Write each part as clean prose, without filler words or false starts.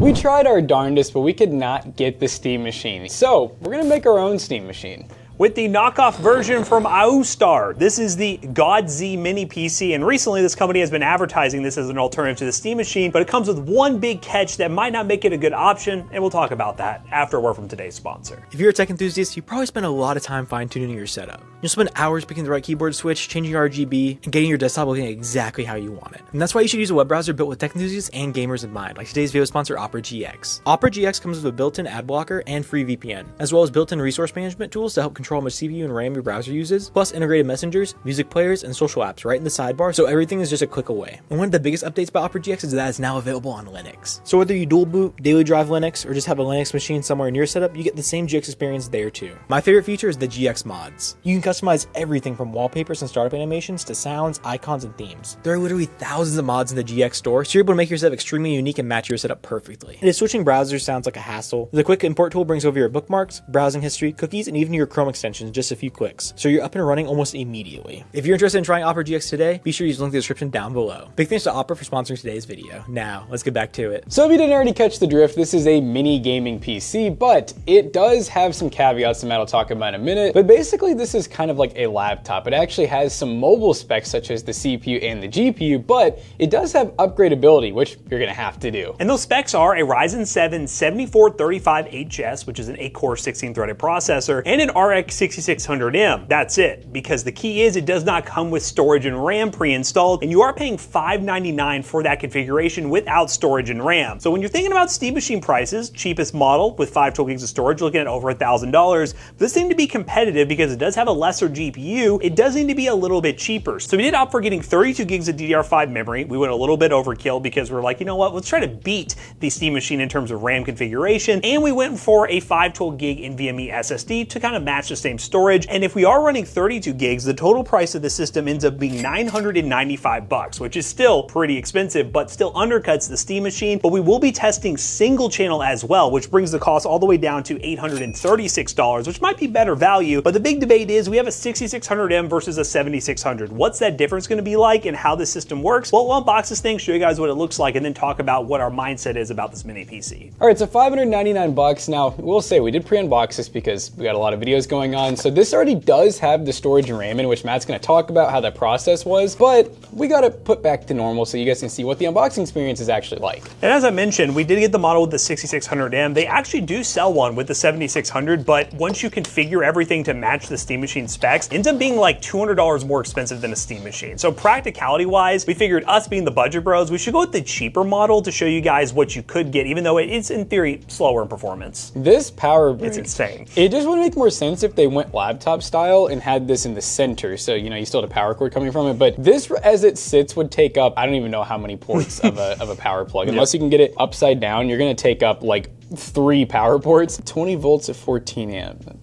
We tried our darndest, but we could not get the Steam Machine. So we're gonna make our own Steam Machine. With the knockoff version from AOOSTAR. This is the GODZ Mini PC, and recently this company has been advertising this as an alternative to the Steam Machine, but it comes with one big catch that might not make it a good option, and we'll talk about that after a word from today's sponsor. If you're a tech enthusiast, you probably spend a lot of time fine-tuning your setup. You'll spend hours picking the right keyboard switch, changing your RGB, and getting your desktop looking exactly how you want it. And that's why you should use a web browser built with tech enthusiasts and gamers in mind, like today's video sponsor, Opera GX. Opera GX comes with a built-in ad blocker and free VPN, as well as built-in resource management tools to help control how much CPU and RAM your browser uses, plus integrated messengers, music players, and social apps right in the sidebar, so everything is just a click away. And one of the biggest updates about Opera GX is that it's now available on Linux. So whether you dual boot, daily drive Linux, or just have a Linux machine somewhere in your setup, you get the same GX experience there too. My favorite feature is the GX mods. You can customize everything from wallpapers and startup animations to sounds, icons, and themes. There are literally thousands of mods in the GX store, so you're able to make your setup extremely unique and match your setup perfectly. And if switching browsers sounds like a hassle, the quick import tool brings over your bookmarks, browsing history, cookies, and even your Chrome extensions in just a few clicks, so you're up and running almost immediately. If you're interested in trying Opera GX today, be sure to use the link in the description down below. Big thanks to Opera for sponsoring today's video. Now, let's get back to it. So if you didn't already catch the drift, this is a mini gaming PC, but it does have some caveats that Matt will talk about in a minute. But basically, this is kind of like a laptop. It actually has some mobile specs such as the CPU and the GPU, but it does have upgradability, which you're gonna have to do. And those specs are a Ryzen 7 7435HS, which is an 8-core 16-threaded processor, and an RX 6600M. That's it, because the key is it does not come with storage and RAM pre-installed, and you are paying $599 for that configuration without storage and RAM. So when you're thinking about Steam Machine prices, cheapest model with 512 gigs of storage, looking at over $1,000. This seemed to be competitive because it does have a lesser GPU. It does need to be a little bit cheaper. So we did opt for getting 32 gigs of DDR5 memory. We went a little bit overkill because we're like, you know what, let's try to beat the Steam Machine in terms of RAM configuration. And we went for a 512 gig NVMe SSD to kind of match the same storage. And if we are running 32 gigs, the total price of the system ends up being $995, which is still pretty expensive, but still undercuts the Steam Machine. But we will be testing single channel as well, which brings the cost all the way down to $836, which might be better value. But the big debate is we have a 6600M versus a 7600. What's that difference going to be like and how this system works? Well, we'll unbox this thing, show you guys what it looks like, and then talk about what our mindset is about this mini PC. All right, so $599. Now, we'll say we did pre-unbox this because we got a lot of videos going on. So this already does have the storage and RAM in, which Matt's going to talk about how that process was, but we got to put back to normal so you guys can see what the unboxing experience is actually like. And as I mentioned, we did get the model with the 6600M. They actually do sell one with the 7600, but once you configure everything to match the Steam Machine specs, it ends up being like $200 more expensive than a Steam Machine. So practicality wise, we figured us being the budget bros, we should go with the cheaper model to show you guys what you could get, even though it is in theory slower in performance. This power brick, it's insane. It just would make more sense if they went laptop style and had this in the center. So, you know, you still had a power cord coming from it, but this as it sits would take up, I don't even know how many ports of a power plug. Unless you can get it upside down, you're gonna take up like 3 power ports. 20 volts at 14 amp.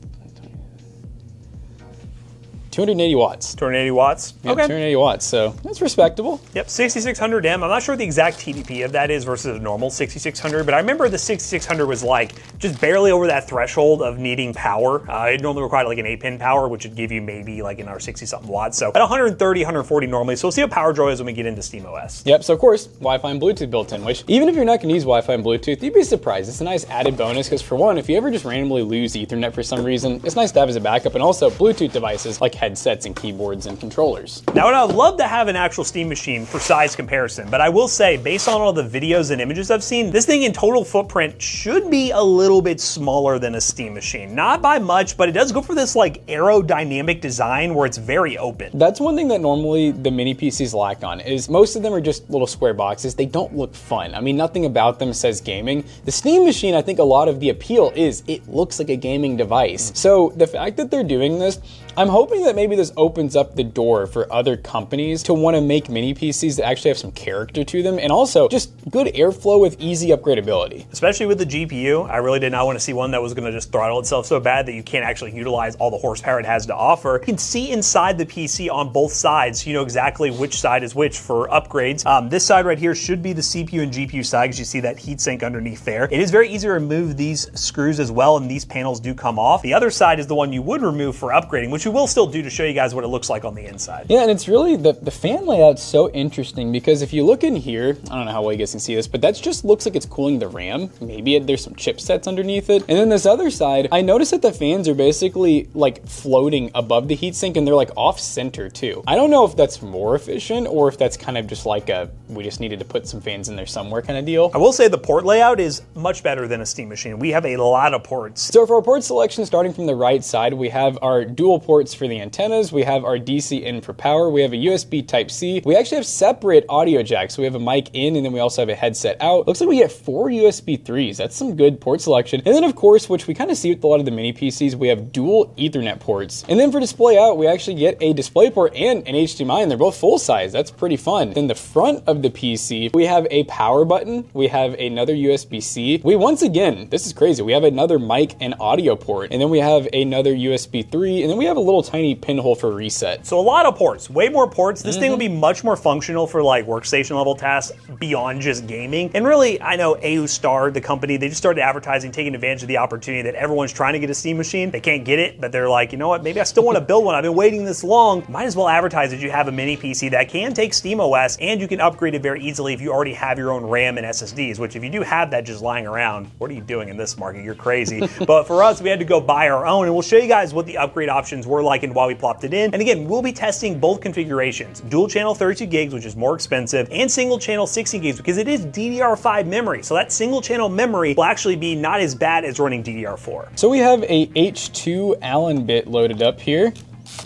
280 watts. 280 watts? Yeah, okay. 280 watts, so that's respectable. Yep, 6600M. I'm not sure what the exact TDP of that is versus a normal 6600, but I remember the 6600 was like just barely over that threshold of needing power. It normally required like an 8-pin power, which would give you maybe like another 60-something watts. So at 130, 140 normally. So we'll see how power draw is when we get into SteamOS. Yep, so of course, Wi-Fi and Bluetooth built in, which even if you're not gonna use Wi-Fi and Bluetooth, you'd be surprised. It's a nice added bonus because for one, if you ever just randomly lose Ethernet for some reason, it's nice to have as a backup, and also Bluetooth devices like headsets and keyboards and controllers. Now, I'd love to have an actual Steam Machine for size comparison, but I will say, based on all the videos and images I've seen, this thing in total footprint should be a little bit smaller than a Steam Machine. Not by much, but it does go for this like aerodynamic design where it's very open. That's one thing that normally the mini PCs lack on, is most of them are just little square boxes. They don't look fun. I mean, nothing about them says gaming. The Steam Machine, I think a lot of the appeal is it looks like a gaming device. So the fact that they're doing this, I'm hoping that maybe this opens up the door for other companies to want to make mini PCs that actually have some character to them, and also just good airflow with easy upgradability. Especially with the GPU, I really did not want to see one that was going to just throttle itself so bad that you can't actually utilize all the horsepower it has to offer. You can see inside the PC on both sides, so you know exactly which side is which for upgrades. This side right here should be the CPU and GPU side, because you see that heatsink underneath there. It is very easy to remove these screws as well, and these panels do come off. The other side is the one you would remove for upgrading, which you will still do to show you guys what it looks like on the inside. Yeah, and it's really, the fan layout's so interesting because if you look in here, I don't know how well you guys can see this, but that just looks like it's cooling the RAM. Maybe there's some chipsets underneath it. And then this other side, I noticed that the fans are basically like floating above the heatsink and they're like off center too. I don't know if that's more efficient or if that's kind of just like we just needed to put some fans in there somewhere kind of deal. I will say the port layout is much better than a Steam machine. We have a lot of ports. So for our port selection, starting from the right side, we have our dual ports for the antennas, we have our DC in for power, we have a USB Type-C. We actually have separate audio jacks. So we have a mic in and then we also have a headset out. Looks like we get 4 USB 3s. That's some good port selection. And then of course, which we kind of see with a lot of the mini PCs, we have dual Ethernet ports. And then for display out, we actually get a display port and an HDMI, and they're both full size. That's pretty fun. Then the front of the PC, we have a power button. We have another USB-C. We, once again, this is crazy. We have another mic and audio port. And then we have another USB 3. And then we have a little tiny pinhole for reset. So a lot of ports, way more ports. This thing will be much more functional for like workstation level tasks beyond just gaming. And really, I know AOOSTAR, the company, they just started advertising, taking advantage of the opportunity that everyone's trying to get a Steam machine. They can't get it, but they're like, you know what, maybe I still want to build one. I've been waiting this long. Might as well advertise that you have a mini PC that can take SteamOS and you can upgrade it very easily if you already have your own RAM and SSDs, which if you do have that just lying around, what are you doing in this market? You're crazy. But for us, we had to go buy our own, and we'll show you guys what the upgrade options were like and why we plopped it in. And again, we'll be testing both configurations, dual channel 32 gigs, which is more expensive, and single channel 16 gigs, because it is DDR5 memory. So that single channel memory will actually be not as bad as running DDR4. So we have a H2 Allen bit loaded up here.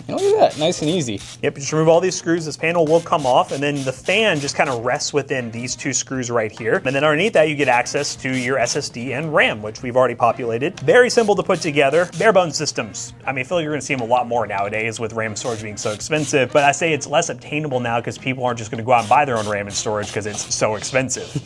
And look at that, nice and easy. Yep, just remove all these screws. This panel will come off, and then the fan just kind of rests within these 2 screws right here. And then underneath that, you get access to your SSD and RAM, which we've already populated. Very simple to put together. Bare bones systems. I mean, I feel like you're gonna see them a lot more nowadays with RAM storage being so expensive, but I say it's less obtainable now because people aren't just gonna go out and buy their own RAM and storage because it's so expensive.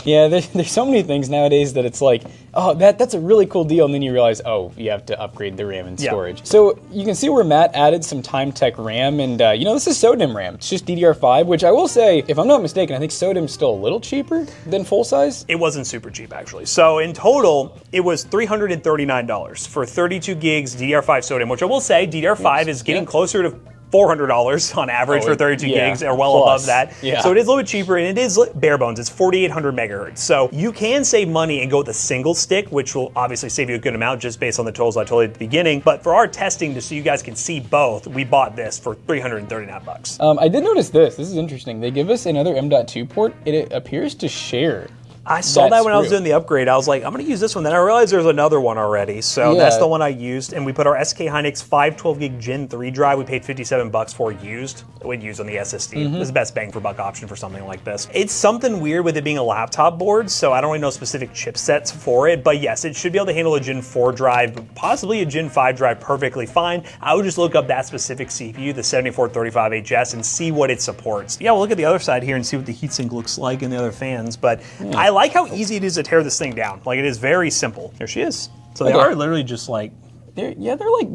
Yeah, there's so many things nowadays that it's like, oh, that's a really cool deal, and then you realize, oh, you have to upgrade the RAM and storage. So you can see where Matt added some Timetec RAM, and you know, this is SODIMM RAM. It's just DDR5, which I will say, if I'm not mistaken, I think SODIMM's still a little cheaper than full size. It wasn't super cheap, actually. So in total, it was $339 for 32 gigs DDR5 SODIMM, which I will say, DDR5 is getting closer to $400 on average for 32 gigs, or well above that. Yeah. So it is a little bit cheaper, and it is bare bones. It's 4,800 megahertz. So you can save money and go with a single stick, which will obviously save you a good amount just based on the totals I told you at the beginning. But for our testing, just so you guys can see both, we bought this for $339. I did notice this. This is interesting. They give us another M.2 port. It appears to share. I saw that when I was doing the upgrade. I was like, I'm going to use this one. Then I realized there's another one already. So that's the one I used. And we put our SK Hynix 512 gig Gen 3 drive. We paid $57 for used. We'd use on the SSD. This is the best bang for buck option for something like this. It's something weird with it being a laptop board, so I don't really know specific chipsets for it. But yes, it should be able to handle a Gen 4 drive, possibly a Gen 5 drive perfectly fine. I would just look up that specific CPU, the 7435HS, and see what it supports. Yeah, we'll look at the other side here and see what the heatsink looks like and the other fans. But I like how easy it is to tear this thing down. Like, it is very simple. There she is. So they are literally just like They're like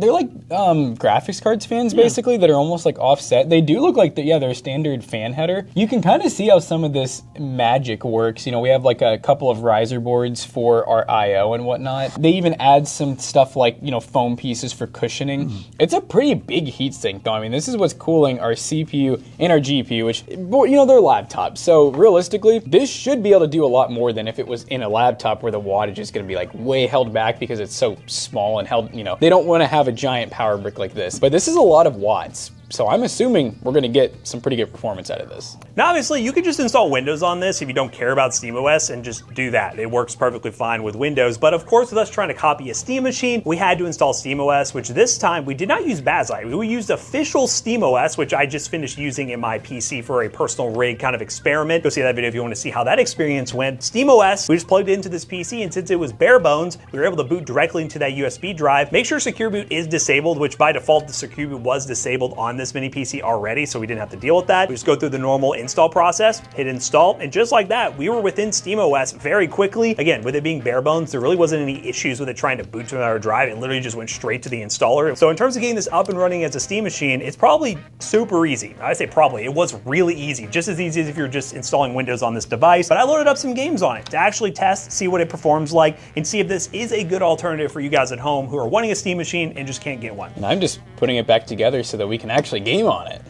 graphics cards fans basically that are almost like offset. They do look like they're a standard fan header. You can kind of see how some of this magic works. You know, we have like a couple of riser boards for our I/O and whatnot. They even add some stuff like, you know, foam pieces for cushioning. It's a pretty big heatsink though. I mean, this is what's cooling our CPU and our GPU, which, you know, they're laptops. So realistically, this should be able to do a lot more than if it was in a laptop where the wattage is going to be like way held back because it's so small and held, you know. They don't want to have a giant power brick like this, but this is a lot of watts. So I'm assuming we're going to get some pretty good performance out of this. Now, obviously, you could just install Windows on this if you don't care about SteamOS and just do that. It works perfectly fine with Windows. But of course, with us trying to copy a Steam machine, we had to install SteamOS, which this time we did not use Bazzite. We used official SteamOS, which I just finished using in my PC for a personal rig kind of experiment. Go see that video if you want to see how that experience went. SteamOS, we just plugged it into this PC, and since it was bare bones, we were able to boot directly into that USB drive. Make sure Secure Boot is disabled, which by default, the Secure Boot was disabled on this mini PC already, so we didn't have to deal with that. We just go through the normal install process, hit install, and just like that, we were within SteamOS very quickly. Again, with it being bare bones, there really wasn't any issues with it trying to boot to another drive. It literally just went straight to the installer. So in terms of getting this up and running as a Steam machine, it's probably super easy. I say probably, it was really easy, just as easy as if you're just installing Windows on this device. But I loaded up some games on it to actually test, see what it performs like, and see if this is a good alternative for you guys at home who are wanting a Steam machine and just can't get one. And I'm just putting it back together so that we can actually game on it.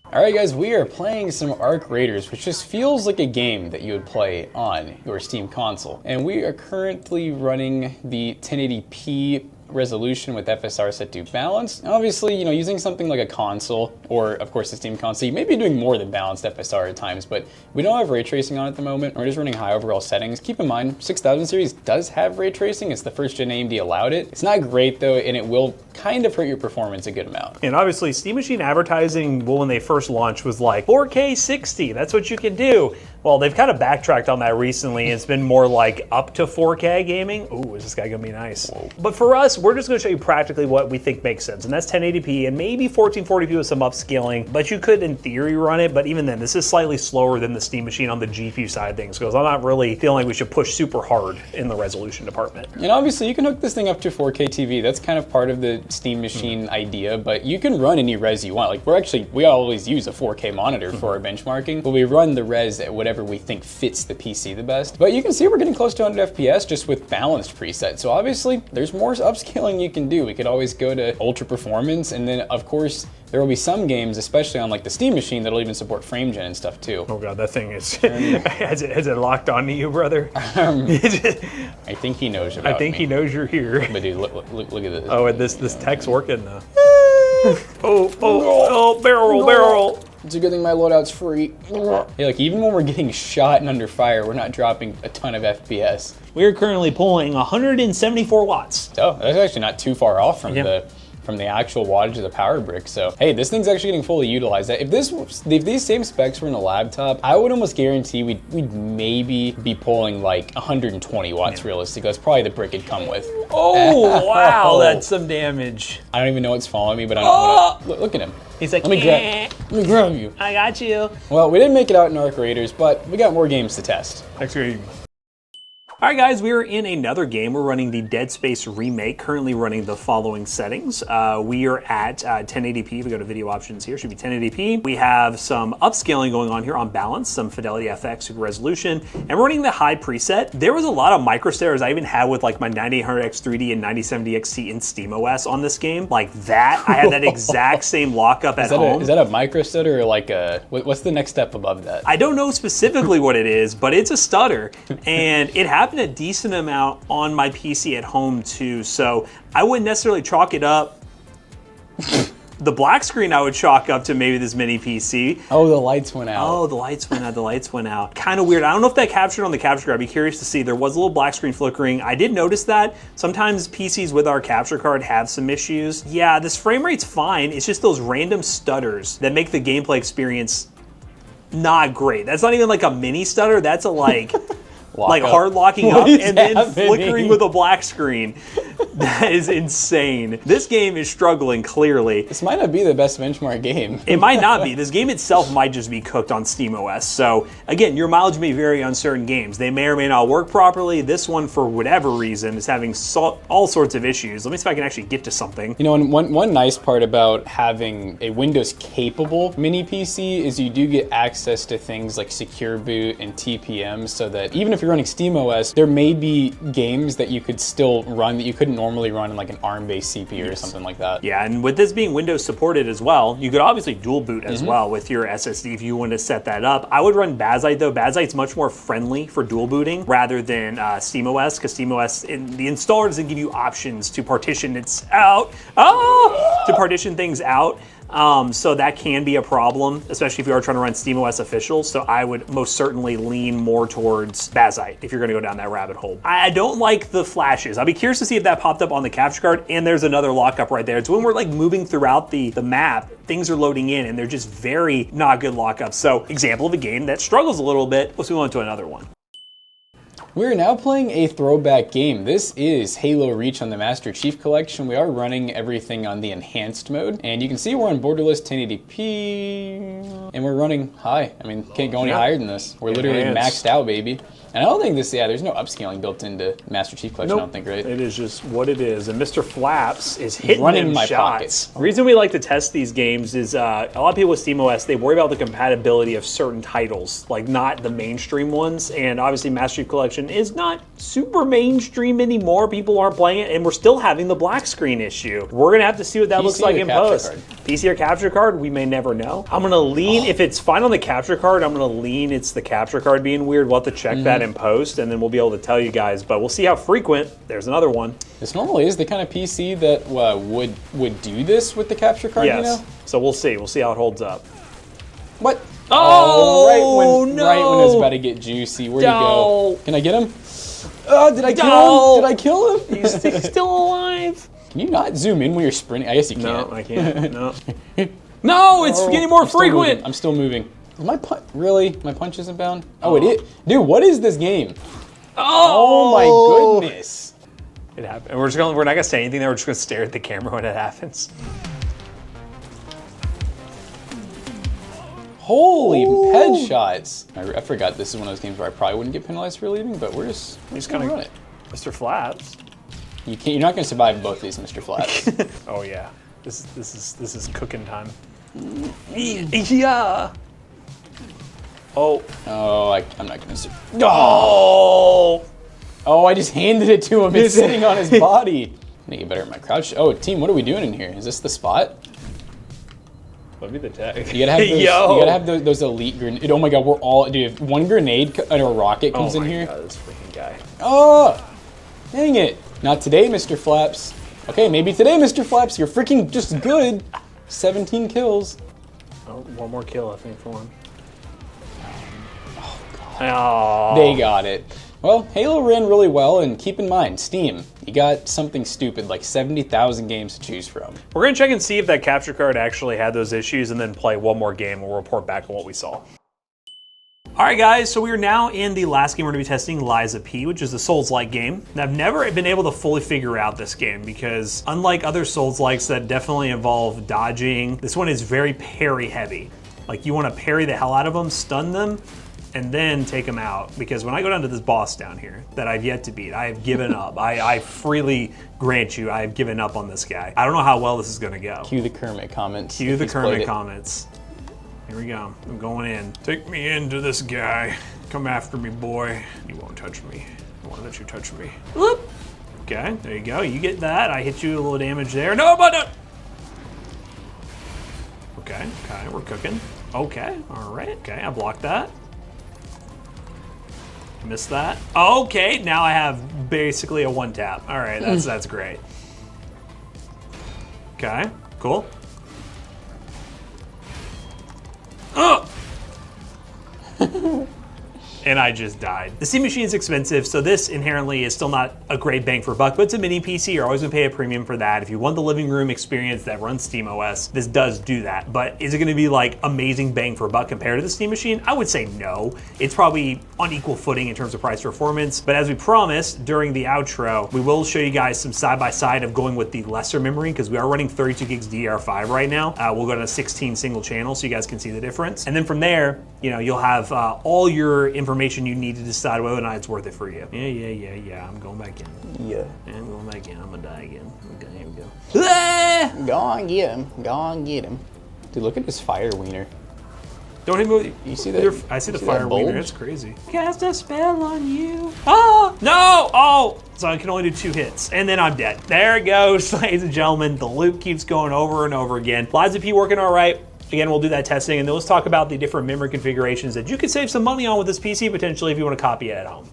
Alright guys, we are playing some Arc Raiders, which just feels like a game that you would play on your Steam console. And we are currently running the 1080p resolution with FSR set to balanced. Obviously, you know, using something like a console, or of course the Steam console, you may be doing more than balanced FSR at times, but we don't have ray tracing on at the moment. We're just running high overall settings. Keep in mind, 6000 series does have ray tracing. It's the first gen AMD allowed it. It's not great though, and it will kind of hurt your performance a good amount. And obviously, Steam Machine advertising, well, when they first launched, was like 4K 60, that's what you can do. Well, they've kind of backtracked on that recently. It's been more like up to 4K gaming. Ooh, is this guy gonna be nice? Whoa. But for us, we're just gonna show you practically what we think makes sense, and that's 1080p and maybe 1440p with some upscaling, but you could in theory run it, but even then, this is slightly slower than the Steam Machine on the GPU side of things, because I'm not really feeling like we should push super hard in the resolution department. And obviously, you can hook this thing up to 4K TV. That's kind of part of the Steam Machine idea, but you can run any res you want. Like we always use a 4K monitor for our benchmarking, but we run the res at whatever we think fits the PC the best. But you can see we're getting close to 100 FPS just with balanced presets. So obviously, there's more upscaling you can do. We could always go to ultra performance, and then of course, there will be some games, especially on like the Steam Machine, that'll even support frame gen and stuff too. Oh god, that thing is, has it locked onto you, brother? I think he knows about me. I think he knows you're here. But dude, look at this. Oh, and this tech's working though. oh, barrel. It's a good thing my loadout's free. Hey, like even when we're getting shot and under fire, we're not dropping a ton of FPS. We are currently pulling 174 watts. So that's actually not too far off from the actual wattage of the power brick. So hey, this thing's actually getting fully utilized. If these same specs were in a laptop, I would almost guarantee we'd maybe be pulling like 120 watts realistically. That's probably the brick it'd come with. Oh wow, that's some damage. I don't even know what's following me, but I don't wanna, look at him. He's like, let me grab you. I got you. Well, we didn't make it out in Arc Raiders, but we got more games to test. Next game. All right, guys, we are in another game. We're running the Dead Space remake, currently running the following settings. We are at 1080p. If we go to video options here, it should be 1080p. We have some upscaling going on here on balance, some Fidelity FX, super resolution, and we're running the high preset. There was a lot of micro stairs I even had with like my 9800X 3D and 9070 XT in SteamOS on this game. Like that, I had that exact same lockup at home. Is that a micro stutter or like what's the next step above that? I don't know specifically what it is, but it's a stutter, and it happened a decent amount on my PC at home too, so I wouldn't necessarily chalk it up. The black screen I would chalk up to maybe this mini PC. Oh, the lights went out. Oh, the lights went out. Kind of weird. I don't know if that captured on the capture card. I'd be curious to see. There was a little black screen flickering. I did notice that. Sometimes PCs with our capture card have some issues. Yeah, this frame rate's fine. It's just those random stutters that make the gameplay experience not great. That's not even like a mini stutter. That's a like hard locking up and then flickering with a black screen. That is insane. This game is struggling, clearly. This might not be the best benchmark game. It might not be. This game itself might just be cooked on SteamOS. So again, your mileage may vary on certain games. They may or may not work properly. This one, for whatever reason, is having all sorts of issues. Let me see if I can actually get to something. You know, and one nice part about having a Windows-capable mini PC is you do get access to things like Secure Boot and TPM, so that even if you're running SteamOS, there may be games that you could still run that you couldn't normally run in like an ARM-based CPU or something like that. Yeah, and with this being Windows supported as well, you could obviously dual boot as well with your SSD if you want to set that up. I would run Bazite though. Bazite's much more friendly for dual booting rather than SteamOS, because SteamOS, the installer doesn't give you options to partition partition things out. So that can be a problem, especially if you are trying to run SteamOS official. So I would most certainly lean more towards Bazite if you're going to go down that rabbit hole. I don't like the flashes. I'll be curious to see if that popped up on the capture card, and there's another lockup right there. It's when we're like moving throughout the map, things are loading in and they're just very not good lockups. So example of a game that struggles a little bit. Let's move on to another one. We're now playing a throwback game. This is Halo Reach on the Master Chief Collection. We are running everything on the enhanced mode, and you can see we're on borderless 1080p, and we're running high. I mean, can't go any higher than this. We're literally maxed out, baby. And I don't think this, there's no upscaling built into Master Chief Collection, I don't think, right? It is just what it is. And Mr. Flaps is hitting running them my shots. pockets. The reason we like to test these games is a lot of people with SteamOS, they worry about the compatibility of certain titles, like not the mainstream ones. And obviously Master Chief Collection is not super mainstream anymore. People aren't playing it, and we're still having the black screen issue. We're gonna have to see what that looks like in post. PC or capture card, we may never know. I'm gonna lean, if it's fine on the capture card, I'm gonna lean it's the capture card being weird. We'll have to check that in post, and then we'll be able to tell you guys, but we'll see how frequent. There's another one. This normally is the kind of PC that would do this with the capture card, Yes. you know? So we'll see. We'll see how it holds up. What? Oh, right when it's about to get juicy. Where'd he go? Can I get him? Oh, did I kill him? Did I kill him? He's still alive. Can you not zoom in when you're sprinting? I guess you can't. No, I can't. No. No, it's getting more frequent. I'm still moving. Is my really? My punch isn't bound? Oh, it is. Dude, what is this game? Oh my goodness. It happened. And we're not gonna say anything there. We're just gonna stare at the camera when it happens. Holy headshots. I forgot this is one of those games where I probably wouldn't get penalized for leaving, but we're just gonna run it. Mr. Flaps. You're not gonna survive both these, Mr. Flaps. Oh yeah. This is cooking time. Yeah. Oh. Oh, I'm not gonna. Oh. Oh, I just handed it to him. It's sitting on his body. I need to get better at my crouch. Oh, team, what are we doing in here? Is this the spot? Let me the tag. You gotta have those, you gotta have those elite grenades. Oh my god, we're all, dude, if one grenade and a rocket comes in here. Oh my god, this freaking guy. Oh, dang it. Not today, Mr. Flaps. Okay, maybe today, Mr. Flaps. You're freaking just good. 17 kills. Oh, one more kill, I think, for one. Oh god. Oh. They got it. Well, Halo ran really well, and keep in mind, Steam, you got something stupid like 70,000 games to choose from. We're gonna check and see if that capture card actually had those issues, and then play one more game and we'll report back on what we saw. All right, guys, so we are now in the last game we're gonna be testing, Liza P, which is a Souls-like game. And I've never been able to fully figure out this game because unlike other Souls-likes that definitely involve dodging, this one is very parry heavy. Like you wanna parry the hell out of them, stun them, and then take them out. Because when I go down to this boss down here that I've yet to beat, I have given up. I freely grant you, I have given up on this guy. I don't know how well this is gonna go. Cue the Kermit comments. Cue the Kermit comments. Here we go, I'm going in. Take me into this guy. Come after me, boy. You won't touch me. I won't let you touch me. Whoop. Okay, there you go, you get that. I hit you a little damage there. No, but no. Okay, we're cooking. Okay, all right, okay, I blocked that. Missed that. Okay, now I have basically a one tap. All right, that's great. Okay, cool. Oh! And I just died. The Steam machine is expensive, so this inherently is still not a great bang for buck, but it's a mini PC. You're always gonna pay a premium for that. If you want the living room experience that runs SteamOS, this does do that. But is it gonna be like amazing bang for buck compared to the Steam machine? I would say no. It's probably on equal footing in terms of price performance, but as we promised during the outro, we will show you guys some side-by-side of going with the lesser memory, because we are running 32 gigs DDR5 right now. We'll go to 16 single channel so you guys can see the difference. And then from there, you know, you'll have all your information you need to decide whether or not it's worth it for you. Yeah. I'm going back in. Yeah. I'm going back in. I'm gonna die again. Okay, here we go. Go on, get him. Go on, get him. Dude, look at his fire wiener. Don't hit me with, you see that? I see the that fire bulge? wiener. It's crazy. Cast a spell on you. Oh, no. Oh, so I can only do 2 hits. And then I'm dead. There it goes, ladies and gentlemen. The loop keeps going over and over again. Liza P working all right. Again, we'll do that testing, and then let's talk about the different memory configurations that you could save some money on with this PC, potentially, if you want to copy it at home.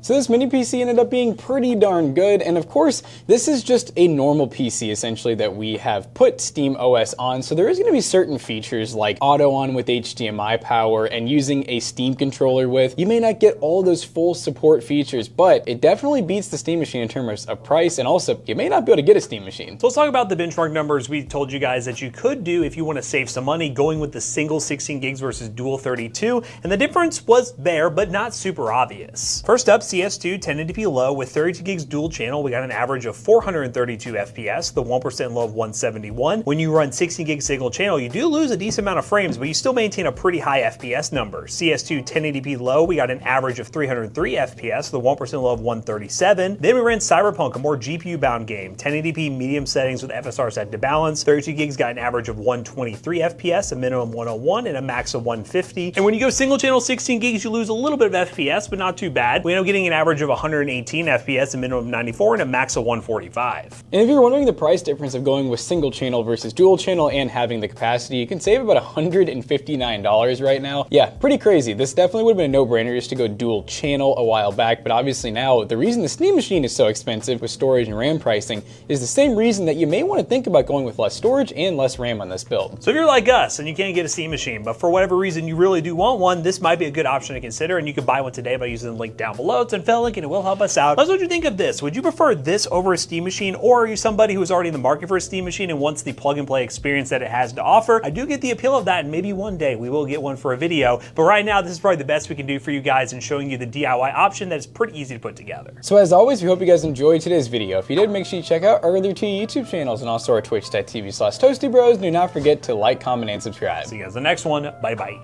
So this mini PC ended up being pretty darn good, and of course, this is just a normal PC essentially that we have put Steam OS on, so there is going to be certain features like auto on with HDMI power and using a Steam controller with. You may not get all those full support features, but it definitely beats the Steam machine in terms of price, and also you may not be able to get a Steam machine. So let's talk about the benchmark numbers we told you guys that you could do if you want to save some money going with the single 16 gigs versus dual 32, and the difference was there, but not super obvious. First up, CS2 1080p low with 32 gigs dual channel, we got an average of 432 FPS, the 1% low of 171. When you run 16 gig single channel, you do lose a decent amount of frames, but you still maintain a pretty high FPS number. CS2 1080p low, we got an average of 303 FPS, the 1% low of 137. Then we ran Cyberpunk, a more GPU-bound game, 1080p medium settings with FSR set to balance. 32 gigs got an average of 123 FPS, a minimum 101, and a max of 150. And when you go single channel 16 gigs, you lose a little bit of FPS, but not too bad. We end up getting an average of 118 FPS, a minimum of 94, and a max of 145. And if you're wondering the price difference of going with single channel versus dual channel and having the capacity, you can save about $159 right now. Yeah, pretty crazy. This definitely would have been a no-brainer just to go dual channel a while back, but obviously now the reason the Steam machine is so expensive with storage and RAM pricing is the same reason that you may want to think about going with less storage and less RAM on this build. So if you're like us and you can't get a Steam machine, but for whatever reason you really do want one, this might be a good option to consider, and you can buy one today by using the link down below. It's a link and it will help us out. Let us know what you think of this. Would you prefer this over a Steam machine, or are you somebody who is already in the market for a Steam machine and wants the plug and play experience that it has to offer? I do get the appeal of that, and maybe one day we will get one for a video, but right now this is probably the best we can do for you guys in showing you the DIY option that is pretty easy to put together. So as always, we hope you guys enjoyed today's video. If you did, make sure you check out our other two YouTube channels and also our twitch.tv/toastybros. And do not forget to like, comment, and subscribe. See you guys in the next one. Bye-bye.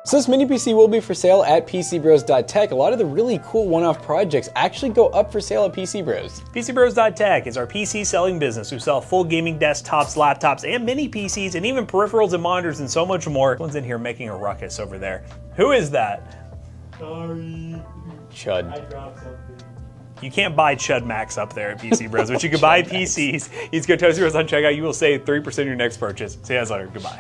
So this mini PC will be for sale at PCBros.tech. A lot of the really cool one-off projects actually go up for sale at PC Bros. PCBros.tech is our PC selling business. We sell full gaming desktops, laptops, and mini PCs, and even peripherals and monitors and so much more. Someone's in here making a ruckus over there. Who is that? Sorry. Chud. I dropped something. You can't buy Chud Max up there at PC Bros, but you can buy PCs. You just go to Toasty Bros on checkout. You will save 3% of your next purchase. See you guys later. Goodbye.